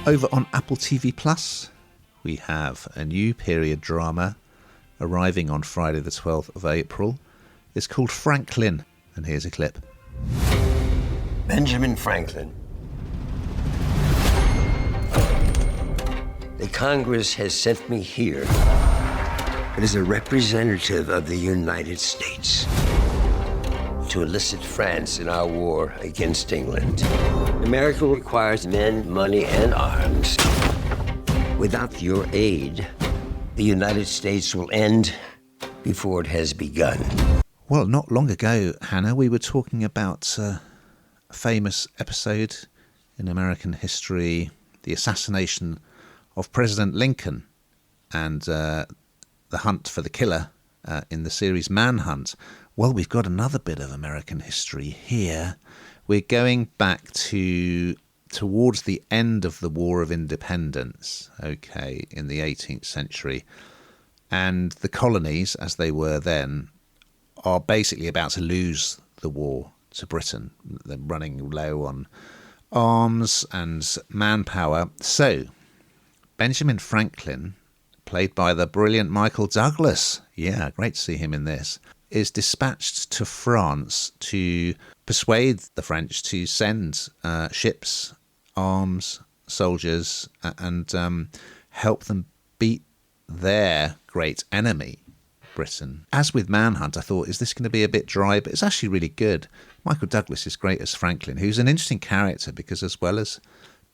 Over on Apple TV Plus, we have a new period drama arriving on Friday the 12th of April. It's called Franklin, and here's a clip. Benjamin Franklin. The Congress has sent me here as a representative of the United States to enlist France in our war against England. America requires men, money, and arms. Without your aid, the United States will end before it has begun. Well, not long ago, Hannah, we were talking about a famous episode in American history, the assassination of President Lincoln, and the hunt for the killer in the series Manhunt. Well, we've got another bit of American history here. We're going back towards the end of the War of Independence, okay, in the 18th century. And the colonies, as they were then, are basically about to lose the war to Britain. They're running low on arms and manpower. So, Benjamin Franklin, played by the brilliant Michael Douglas, yeah, great to see him in this, is dispatched to France to persuade the French to send ships, arms, soldiers, and help them beat their great enemy, Britain. As with Manhunt, I thought, is this going to be a bit dry? But it's actually really good. Michael Douglas is great as Franklin, who's an interesting character because as well as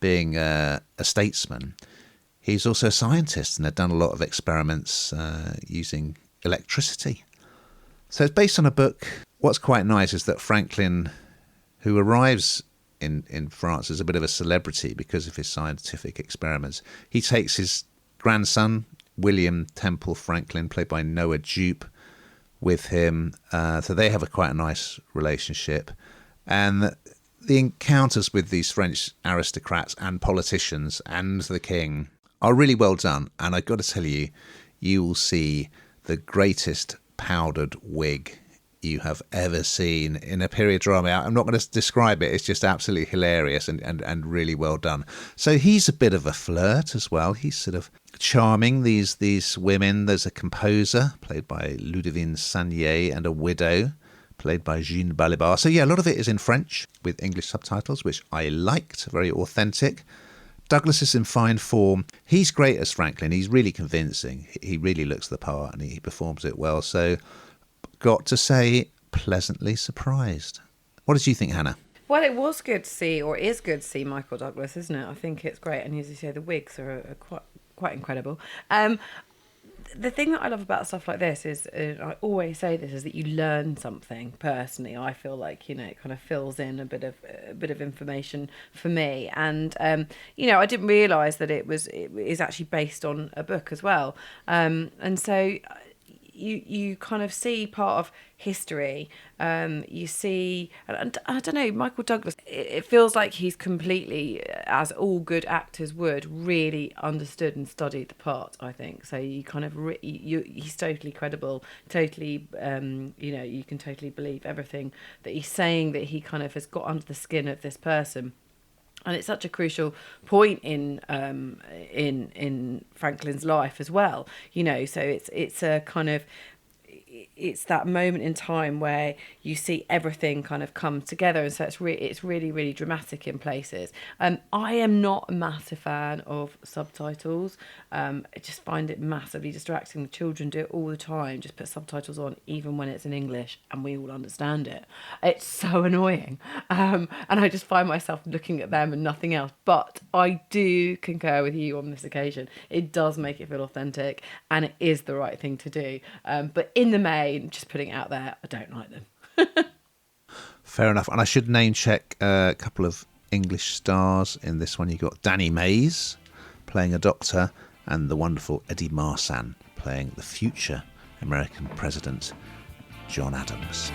being a statesman, he's also a scientist and had done a lot of experiments using electricity. So it's based on a book. What's quite nice is that Franklin, who arrives in France as a bit of a celebrity because of his scientific experiments, he takes his grandson, William Temple Franklin, played by Noah Jupe, with him. So they have quite a nice relationship. And the encounters with these French aristocrats and politicians and the king are really well done. And I've got to tell you, you will see the greatest powdered wig you have ever seen in a period drama. I'm not going to describe it. It's just absolutely hilarious and really well done. So he's a bit of a flirt as well. He's sort of charming these women. There's a composer played by Ludivine Sagnier and a widow played by Jean Balibar. So yeah, a lot of it is in French with English subtitles, which I liked, very authentic. Douglas is in fine form. He's great as Franklin. He's really convincing. He really looks the part and he performs it well. So, got to say, pleasantly surprised. What did you think, Hannah? Well, it was good to see, or is good to see Michael Douglas, isn't it? I think it's great. And as you say, the wigs are quite incredible. The thing that I love about stuff like this is, I always say this, is that you learn something personally. I feel like, it kind of fills in a bit of information for me. And, I didn't realise that it is actually based on a book as well. And so you kind of see part of history. You see, and I don't know, Michael Douglas, it feels like he's completely, as all good actors would, really understood and studied the part, I think. So you kind of, he's totally credible, totally, you can totally believe everything that he's saying, that he kind of has got under the skin of this person. And it's such a crucial point in Franklin's life as well, So it's a kind of, it's that moment in time where you see everything kind of come together, and so it's really, really dramatic in places. I am not a massive fan of subtitles. I just find it massively distracting. The children do it all the time. Just put subtitles on, even when it's in English, and we all understand it. It's so annoying, and I just find myself looking at them and nothing else. But I do concur with you on this occasion. It does make it feel authentic, and it is the right thing to do. But in the main, just putting it out there, I don't like them. Fair enough. And I should name check a couple of English stars in this one. You got Danny Mays playing a doctor, and the wonderful Eddie Marsan playing the future American president, John Adams.